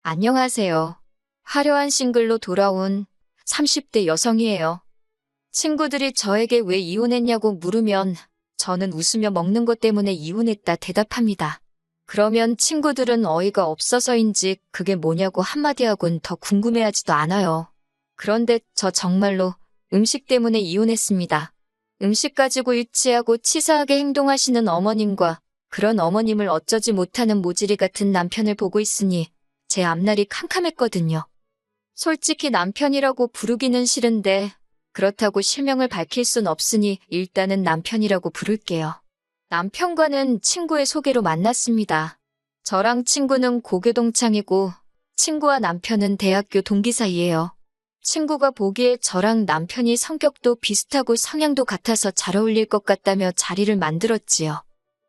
안녕하세요. 화려한 싱글로 돌아온 30대 여성이에요. 친구들이 저에게 왜 이혼했냐고 물으면 저는 웃으며 먹는 것 때문에 이혼했다 대답합니다. 그러면 친구들은 어이가 없어서인지 그게 뭐냐고 한마디 하곤 더 궁금해하지도 않아요. 그런데 저 정말로 음식 때문에 이혼했습니다. 음식 가지고 유치하고 치사하게 행동하시는 어머님과 그런 어머님을 어쩌지 못하는 모질이 같은 남편을 보고 있으니 제 앞날이 캄캄했거든요. 솔직히 남편이라고 부르기는 싫은데 그렇다고 실명을 밝힐 순 없으니 일단은 남편이라고 부를게요. 남편과는 친구의 소개로 만났습니다. 저랑 친구는 고교 동창이고 친구와 남편은 대학교 동기 사이예요. 친구가 보기에 저랑 남편이 성격도 비슷하고 성향도 같아서 잘 어울릴 것 같다며 자리를 만들었지요.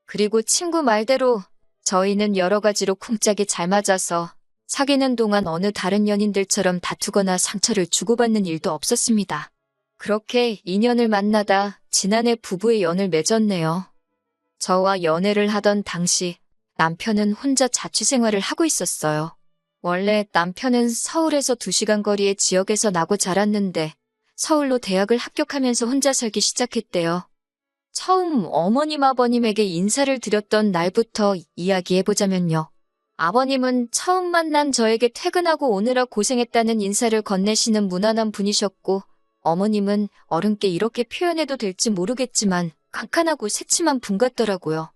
그리고 친구 말대로 저희는 여러 가지로 쿵짝이 잘 맞아서 사귀는 동안 어느 다른 연인들처럼 다투거나 상처를 주고받는 일도 없었습니다. 그렇게 인연을 만나다 지난해 부부의 연을 맺었네요. 저와 연애를 하던 당시 남편은 혼자 자취생활을 하고 있었어요. 원래 남편은 서울에서 2시간 거리의 지역에서 나고 자랐는데 서울로 대학을 합격하면서 혼자 살기 시작했대요. 처음 어머님 아버님에게 인사를 드렸던 날부터 이야기해보자면요. 아버님은 처음 만난 저에게 퇴근하고 오느라 고생했다는 인사를 건네시는 무난한 분이셨고 어머님은 어른께 이렇게 표현해도 될지 모르겠지만 깐깐하고 새침한 분 같더라고요.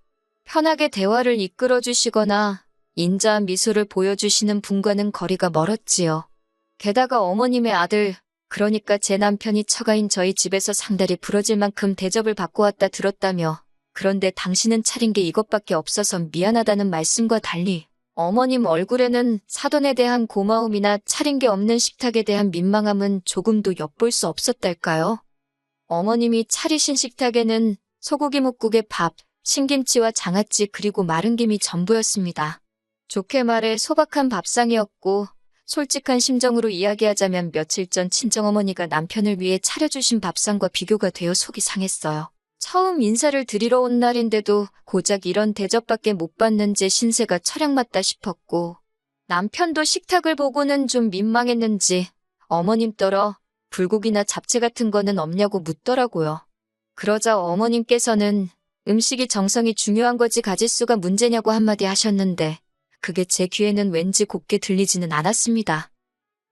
편하게 대화를 이끌어주시거나 인자한 미소를 보여주시는 분과는 거리가 멀었지요. 게다가 어머님의 아들, 그러니까 제 남편이 처가인 저희 집에서 상다리 부러질 만큼 대접을 받고 왔다 들었다며 그런데 당신은 차린 게 이것밖에 없어서 미안하다는 말씀과 달리 어머님 얼굴에는 사돈에 대한 고마움이나 차린 게 없는 식탁에 대한 민망함은 조금도 엿볼 수 없었달까요? 어머님이 차리신 식탁에는 소고기 묵국에 밥, 신김치와 장아찌 그리고 마른 김이 전부였습니다. 좋게 말해 소박한 밥상이었고 솔직한 심정으로 이야기하자면 며칠 전 친정어머니가 남편을 위해 차려주신 밥상과 비교가 되어 속이 상했어요. 처음 인사를 드리러 온 날인데도 고작 이런 대접밖에 못 받는 제 신세가 철학 맞다 싶었고 남편도 식탁을 보고는 좀 민망했는지 어머님 떨어 불고기나 잡채 같은 거는 없냐고 묻더라고요. 그러자 어머님께서는 음식이 정성이 중요한 거지 가짓수가 문제냐고 한마디 하셨는데 그게 제 귀에는 왠지 곱게 들리지는 않았습니다.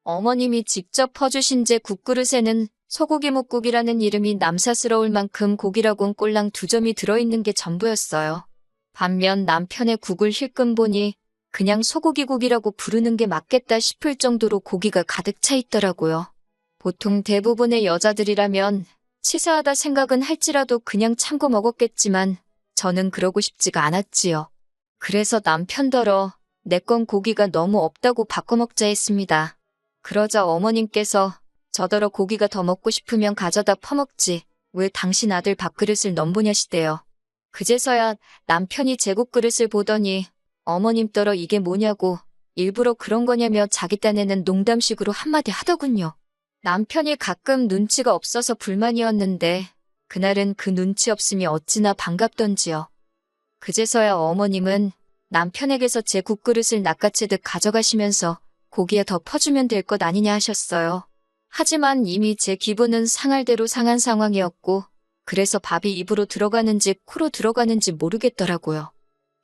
어머님이 직접 퍼주신 제 국그릇에는 소고기 묵국이라는 이름이 남사스러울 만큼 고기라곤 꼴랑 2점이 들어있는 게 전부였어요. 반면 남편의 국을 힐끔 보니 그냥 소고기국이라고 부르는 게 맞겠다 싶을 정도로 고기가 가득 차 있더라고요. 보통 대부분의 여자들이라면 치사하다 생각은 할지라도 그냥 참고 먹었겠지만 저는 그러고 싶지가 않았지요. 그래서 남편더러 내 건 고기가 너무 없다고 바꿔 먹자 했습니다. 그러자 어머님께서 저더러 고기가 더 먹고 싶으면 가져다 퍼먹지 왜 당신 아들 밥그릇을 넘보냐시대요. 그제서야 남편이 제 국그릇을 보더니 어머님더러 이게 뭐냐고 일부러 그런 거냐며 자기 딴에는 농담식으로 한마디 하더군요. 남편이 가끔 눈치가 없어서 불만이었는데 그날은 그 눈치 없음이 어찌나 반갑던지요. 그제서야 어머님은 남편에게서 제 국그릇을 낚아채듯 가져가시면서 고기에 더 퍼주면 될 것 아니냐 하셨어요. 하지만 이미 제 기분은 상할 대로 상한 상황이었고 그래서 밥이 입으로 들어가는지 코로 들어가는지 모르겠더라고요.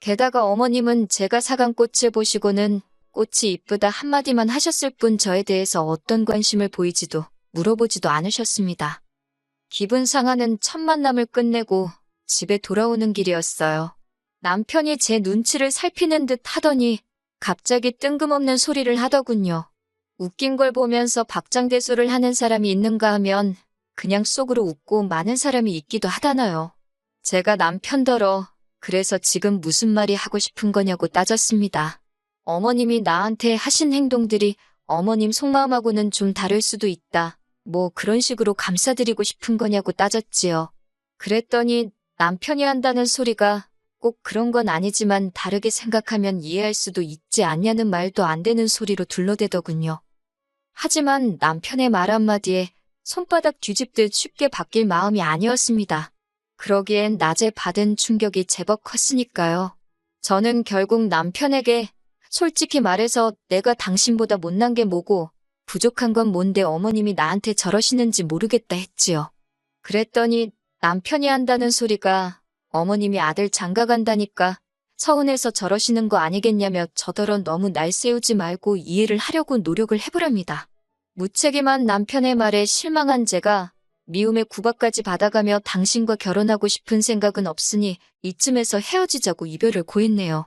게다가 어머님은 제가 사간 꽃을 보시고는 꽃이 이쁘다 한마디만 하셨을 뿐 저에 대해서 어떤 관심을 보이지도 물어보지도 않으셨습니다. 기분 상하는 첫 만남을 끝내고 집에 돌아오는 길이었어요. 남편이 제 눈치를 살피는 듯 하더니 갑자기 뜬금없는 소리를 하더군요. 웃긴 걸 보면서 박장대소를 하는 사람이 있는가 하면 그냥 속으로 웃고 마는 사람이 있기도 하다나요. 제가 남편더러 그래서 지금 무슨 말이 하고 싶은 거냐고 따졌습니다. 어머님이 나한테 하신 행동들이 어머님 속마음하고는 좀 다를 수도 있다. 뭐 그런 식으로 감싸드리고 싶은 거냐고 따졌지요. 그랬더니 남편이 한다는 소리가 꼭 그런 건 아니지만 다르게 생각하면 이해할 수도 있지 않냐는 말도 안 되는 소리로 둘러대더군요. 하지만 남편의 말 한마디에 손바닥 뒤집듯 쉽게 바뀔 마음이 아니었습니다. 그러기엔 낮에 받은 충격이 제법 컸으니까요. 저는 결국 남편에게 솔직히 말해서 내가 당신보다 못난 게 뭐고 부족한 건 뭔데 어머님이 나한테 저러시는지 모르겠다 했지요. 그랬더니 남편이 한다는 소리가 어머님이 아들 장가 간다니까 서운해서 저러시는 거 아니겠냐며 저더러 너무 날 세우지 말고 이해를 하려고 노력을 해보랍니다. 무책임한 남편의 말에 실망한 제가 미움의 구박까지 받아가며 당신과 결혼하고 싶은 생각은 없으니 이쯤에서 헤어지자고 이별을 고했네요.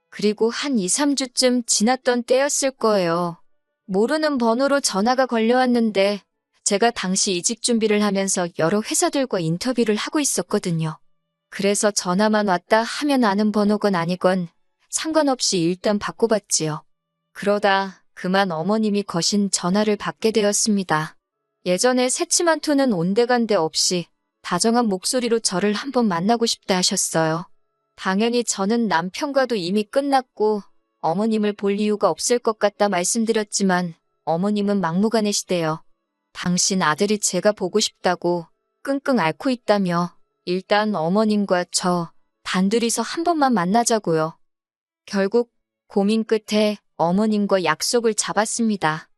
그리고 한 2, 3주쯤 지났던 때였을 거예요. 모르는 번호로 전화가 걸려왔는데 제가 당시 이직 준비를 하면서 여러 회사들과 인터뷰를 하고 있었거든요. 그래서 전화만 왔다 하면 아는 번호건 아니건 상관없이 일단 받고받지요. 그러다 그만 어머님이 거신 전화를 받게 되었습니다. 예전에 새침한 톤은 온데간데 없이 다정한 목소리로 저를 한번 만나고 싶다 하셨어요. 당연히 저는 남편과도 이미 끝났고 어머님을 볼 이유가 없을 것 같다 말씀드렸지만 어머님은 막무가내시대요. 당신 아들이 제가 보고 싶다고 끙끙 앓고 있다며 일단 어머님과 저 단둘이서 한 번만 만나자고요. 결국 고민 끝에 어머님과 약속을 잡았습니다.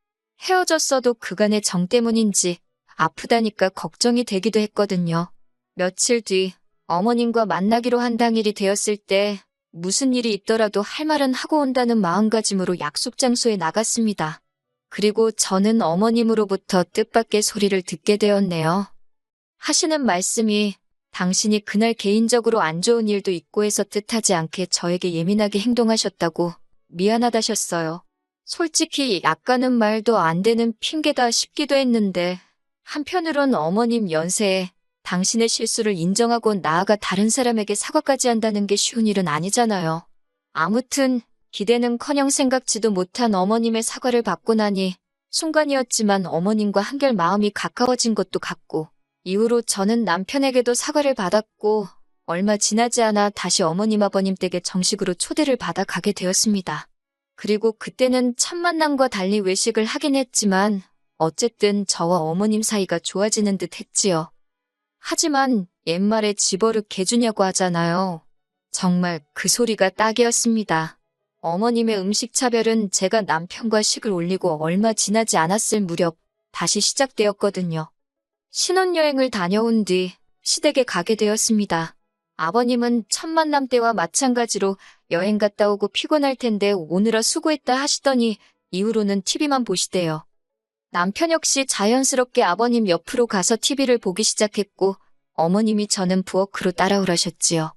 헤어졌어도 그간의 정 때문인지 아프다니까 걱정이 되기도 했거든요. 며칠 뒤 어머님과 만나기로 한 당일이 되었을 때 무슨 일이 있더라도 할 말은 하고 온다는 마음가짐으로 약속 장소에 나갔습니다. 그리고 저는 어머님으로부터 뜻밖의 소리를 듣게 되었네요. 하시는 말씀이 당신이 그날 개인적으로 안 좋은 일도 있고 해서 뜻하지 않게 저에게 예민하게 행동하셨다고 미안하다셨어요. 솔직히 약간은 말도 안 되는 핑계다 싶기도 했는데 한편으론 어머님 연세에 당신의 실수를 인정하고 나아가 다른 사람에게 사과까지 한다는 게 쉬운 일은 아니잖아요. 아무튼 기대는커녕 생각지도 못한 어머님의 사과를 받고 나니 순간이었지만 어머님과 한결 마음이 가까워진 것도 같고 이후로 저는 남편에게도 사과를 받았고 얼마 지나지 않아 다시 어머님 아버님 댁에 정식으로 초대를 받아 가게 되었습니다. 그리고 그때는 첫 만남과 달리 외식을 하긴 했지만 어쨌든 저와 어머님 사이가 좋아지는 듯 했지요. 하지만 옛말에 집어릇 개주냐고 하잖아요. 정말 그 소리가 딱이었습니다. 어머님의 음식 차별은 제가 남편과 식을 올리고 얼마 지나지 않았을 무렵 다시 시작되었거든요. 신혼여행을 다녀온 뒤 시댁에 가게 되었습니다. 아버님은 첫 만남 때와 마찬가지로 여행 갔다 오고 피곤할 텐데 오느라 수고했다 하시더니 이후로는 TV만 보시대요. 남편 역시 자연스럽게 아버님 옆으로 가서 TV를 보기 시작했고 어머님이 저는 부엌으로 따라오라셨지요.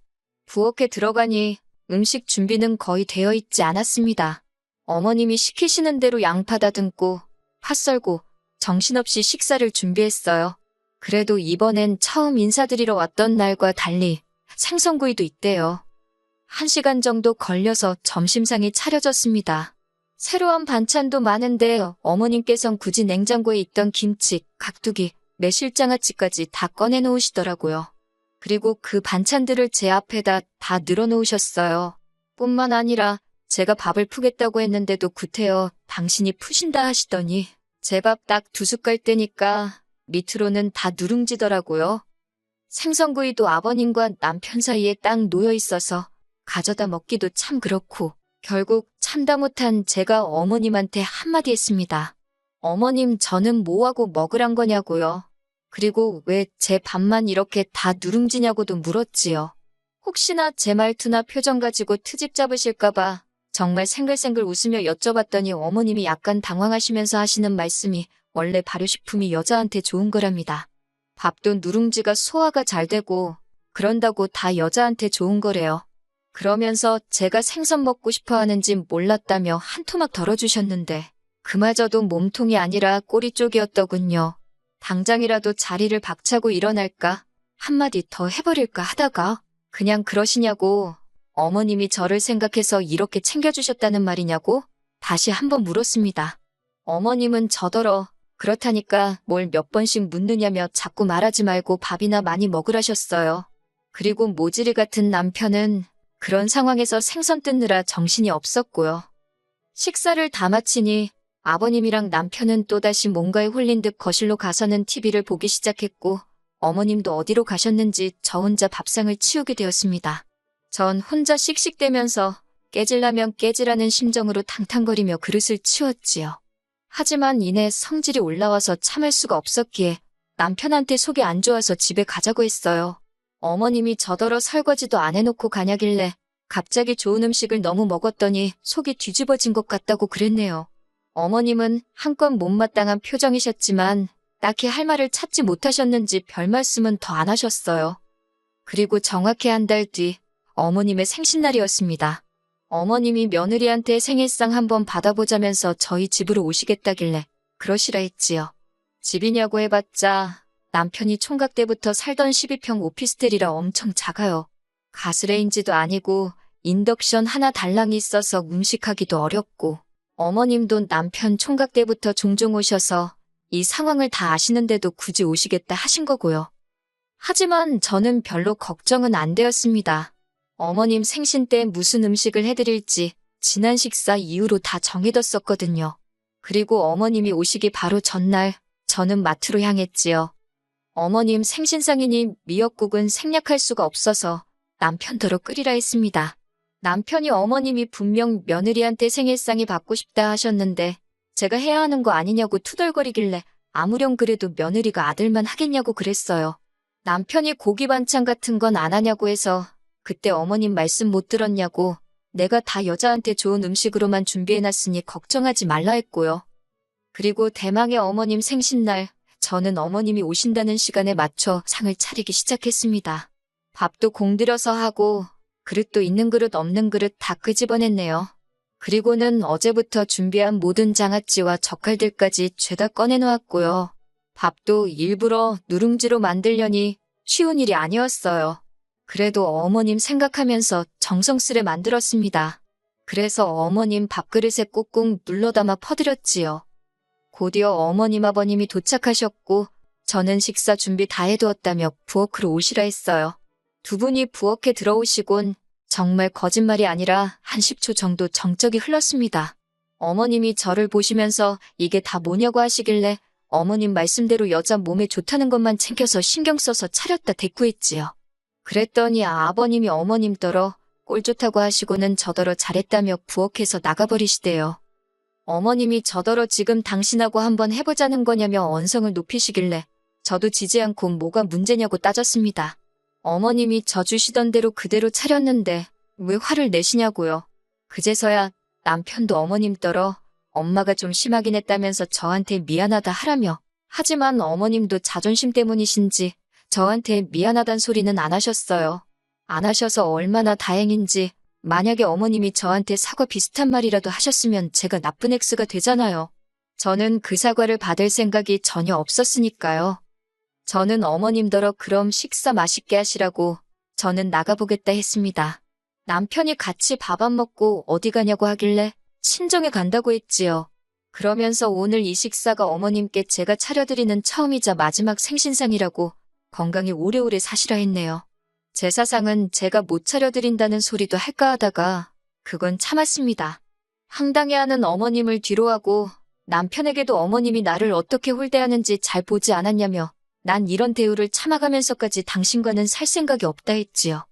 부엌에 들어가니 음식 준비는 거의 되어 있지 않았습니다. 어머님이 시키시는 대로 양파 다듬고 파 썰고 정신없이 식사를 준비했어요. 그래도 이번엔 처음 인사드리러 왔던 날과 달리 생선구이도 있대요. 1시간 정도 걸려서 점심상이 차려졌습니다. 새로운 반찬도 많은데 어머님께선 굳이 냉장고에 있던 김치, 각두기, 매실장아찌까지 다 꺼내놓으시더라고요. 그리고 그 반찬들을 제 앞에다 다 늘어놓으셨어요. 뿐만 아니라 제가 밥을 푸겠다고 했는데도 구태여 당신이 푸신다 하시더니 제 밥 딱 2숟갈 떼니까 밑으로는 다 누룽지더라고요. 생선구이도 아버님과 남편 사이에 딱 놓여 있어서 가져다 먹기도 참 그렇고 결국 참다 못한 제가 어머님한테 한마디 했습니다. 어머님 저는 뭐하고 먹으란 거냐고요. 그리고 왜 제 밥만 이렇게 다 누룽지냐고도 물었지요. 혹시나 제 말투나 표정 가지고 트집 잡으실까봐 정말 생글생글 웃으며 여쭤봤더니 어머님이 약간 당황하시면서 하시는 말씀이 원래 발효식품이 여자한테 좋은 거랍니다. 밥도 누룽지가 소화가 잘 되고 그런다고 다 여자한테 좋은 거래요. 그러면서 제가 생선 먹고 싶어 하는지 몰랐다며 한 토막 덜어주셨는데 그마저도 몸통이 아니라 꼬리 쪽이었더군요. 당장이라도 자리를 박차고 일어날까 한마디 더 해버릴까 하다가 그냥 그러시냐고 어머님이 저를 생각해서 이렇게 챙겨주셨다는 말이냐고 다시 한번 물었습니다. 어머님은 저더러 그렇다니까 뭘 몇 번씩 묻느냐며 자꾸 말하지 말고 밥이나 많이 먹으라셨어요. 그리고 모질이 같은 남편은 그런 상황에서 생선 뜯느라 정신이 없었고요. 식사를 다 마치니 아버님이랑 남편은 또다시 뭔가에 홀린 듯 거실로 가서는 TV를 보기 시작했고 어머님도 어디로 가셨는지 저 혼자 밥상을 치우게 되었습니다. 전 혼자 씩씩대면서 깨질라면 깨지라는 심정으로 탕탕거리며 그릇을 치웠지요. 하지만 이내 성질이 올라와서 참을 수가 없었기에 남편한테 속이 안 좋아서 집에 가자고 했어요. 어머님이 저더러 설거지도 안 해놓고 가냐길래 갑자기 좋은 음식을 너무 먹었더니 속이 뒤집어진 것 같다고 그랬네요. 어머님은 한껏 못마땅한 표정이셨지만 딱히 할 말을 찾지 못하셨는지 별 말씀은 더 안 하셨어요. 그리고 정확히 한 달 뒤 어머님의 생신날이었습니다. 어머님이 며느리한테 생일상 한번 받아보자면서 저희 집으로 오시겠다길래 그러시라 했지요. 집이냐고 해봤자 남편이 총각 때부터 살던 12평 오피스텔이라 엄청 작아요. 가스레인지도 아니고 인덕션 하나 달랑이 있어서 음식하기도 어렵고 어머님도 남편 총각 때부터 종종 오셔서 이 상황을 다 아시는데도 굳이 오시겠다 하신 거고요. 하지만 저는 별로 걱정은 안 되었습니다. 어머님 생신 때 무슨 음식을 해드릴지 지난 식사 이후로 다 정해뒀었거든요. 그리고 어머님이 오시기 바로 전날 저는 마트로 향했지요. 어머님 생신상이니 미역국은 생략할 수가 없어서 남편더러 끓이라 했습니다. 남편이 어머님이 분명 며느리한테 생일상이 받고 싶다 하셨는데 제가 해야 하는 거 아니냐고 투덜거리길래 아무렴 그래도 며느리가 아들만 하겠냐고 그랬어요. 남편이 고기 반찬 같은 건 안 하냐고 해서 그때 어머님 말씀 못 들었냐고 내가 다 여자한테 좋은 음식으로만 준비해놨으니 걱정하지 말라 했고요. 그리고 대망의 어머님 생신날 저는 어머님이 오신다는 시간에 맞춰 상을 차리기 시작했습니다. 밥도 공들여서 하고 그릇도 있는 그릇 없는 그릇 다 끄집어냈네요. 그리고는 어제부터 준비한 모든 장아찌와 젓갈들까지 죄다 꺼내놓았고요. 밥도 일부러 누룽지로 만들려니 쉬운 일이 아니었어요. 그래도 어머님 생각하면서 정성스레 만들었습니다. 그래서 어머님 밥그릇에 꾹꾹 눌러 담아 퍼드렸지요. 곧이어 어머님 아버님이 도착하셨고 저는 식사 준비 다 해두었다며 부엌으로 오시라 했어요. 두 분이 부엌에 들어오시곤 정말 거짓말이 아니라 한 10초 정도 정적이 흘렀습니다. 어머님이 저를 보시면서 이게 다 뭐냐고 하시길래 어머님 말씀대로 여자 몸에 좋다는 것만 챙겨서 신경 써서 차렸다 대꾸했지요. 그랬더니 아버님이 어머님더러 꼴 좋다고 하시고는 저더러 잘했다며 부엌에서 나가버리시대요. 어머님이 저더러 지금 당신하고 한번 해보자는 거냐며 언성을 높이시길래 저도 지지 않고 뭐가 문제냐고 따졌습니다. 어머님이 저 주시던 대로 그대로 차렸는데 왜 화를 내시냐고요. 그제서야 남편도 어머님더러 엄마가 좀 심하긴 했다면서 저한테 미안하다 하라며 하지만 어머님도 자존심 때문이신지 저한테 미안하단 소리는 안 하셨어요. 안 하셔서 얼마나 다행인지 만약에 어머님이 저한테 사과 비슷한 말이라도 하셨으면 제가 나쁜 X가 되잖아요. 저는 그 사과를 받을 생각이 전혀 없었으니까요. 저는 어머님더러 그럼 식사 맛있게 하시라고 저는 나가보겠다 했습니다. 남편이 같이 밥 안 먹고 어디 가냐고 하길래 친정에 간다고 했지요. 그러면서 오늘 이 식사가 어머님께 제가 차려드리는 처음이자 마지막 생신상이라고 건강히 오래오래 사시라 했네요. 제사상은 제가 못 차려드린다는 소리도 할까 하다가 그건 참았습니다. 황당해하는 어머님을 뒤로하고 남편에게도 어머님이 나를 어떻게 홀대하는지 잘 보지 않았냐며 난 이런 대우를 참아가면서까지 당신과는 살 생각이 없다 했지요.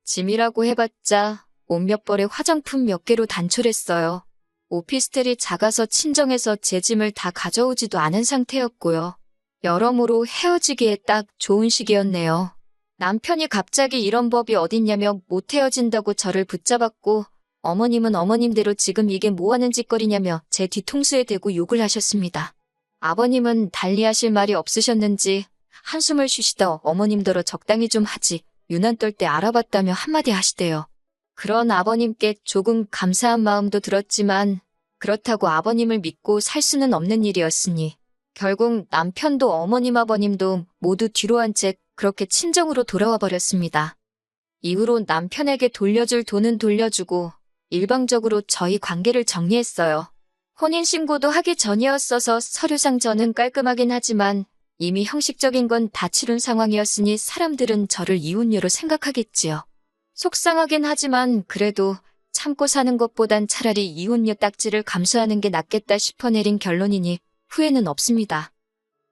짐이라고 해봤자 옷 몇 벌에 화장품 몇 개로 단촐했어요. 오피스텔이 작아서 친정에서 제 짐을 다 가져오지도 않은 상태였고요. 여러모로 헤어지기에 딱 좋은 시기였네요. 남편이 갑자기 이런 법이 어딨냐며 못 헤어진다고 저를 붙잡았고 어머님은 어머님대로 지금 이게 뭐하는 짓거리냐며 제 뒤통수에 대고 욕을 하셨습니다. 아버님은 달리하실 말이 없으셨는지 한숨을 쉬시다 어머님더러 적당히 좀 하지 유난 떨 때 알아봤다며 한마디 하시대요. 그런 아버님께 조금 감사한 마음도 들었지만 그렇다고 아버님을 믿고 살 수는 없는 일이었으니 결국 남편도 어머님 아버님도 모두 뒤로 한 채 그렇게 친정으로 돌아와 버렸습니다. 이후로 남편에게 돌려줄 돈은 돌려주고 일방적으로 저희 관계를 정리했어요. 혼인신고도 하기 전이었어서 서류상 저는 깔끔하긴 하지만 이미 형식적인 건 다 치룬 상황이었으니 사람들은 저를 이혼녀로 생각하겠지요. 속상하긴 하지만 그래도 참고 사는 것보단 차라리 이혼녀 딱지를 감수하는 게 낫겠다 싶어 내린 결론이니 후회는 없습니다.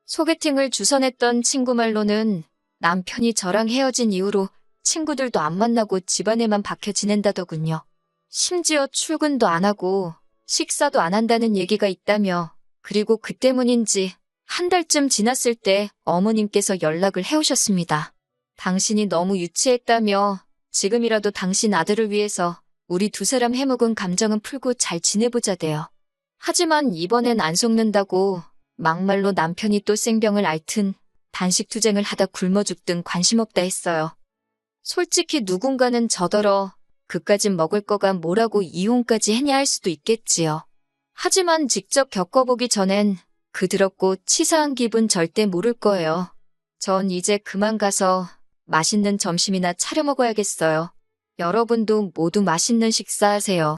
소개팅을 주선했던 친구 말로는 남편이 저랑 헤어진 이후로 친구들도 안 만나고 집안에만 박혀 지낸다더군요. 심지어 출근도 안 하고 식사도 안 한다는 얘기가 있다며, 그리고 그 때문인지 한 달쯤 지났을 때 어머님께서 연락을 해오셨습니다. 당신이 너무 유치했다며 지금이라도 당신 아들을 위해서 우리 두 사람 해묵은 감정은 풀고 잘 지내보자대요. 하지만 이번엔 안 속는다고 막말로 남편이 또 생병을 앓든 단식 투쟁을 하다 굶어 죽든 관심 없다 했어요. 솔직히 누군가는 저더러 그까진 먹을 거가 뭐라고 이혼까지 했냐 할 수도 있겠지요. 하지만 직접 겪어보기 전엔 그 더럽고 치사한 기분 절대 모를 거예요. 전 이제 그만 가서 맛있는 점심이나 차려 먹어야겠어요. 여러분도 모두 맛있는 식사하세요.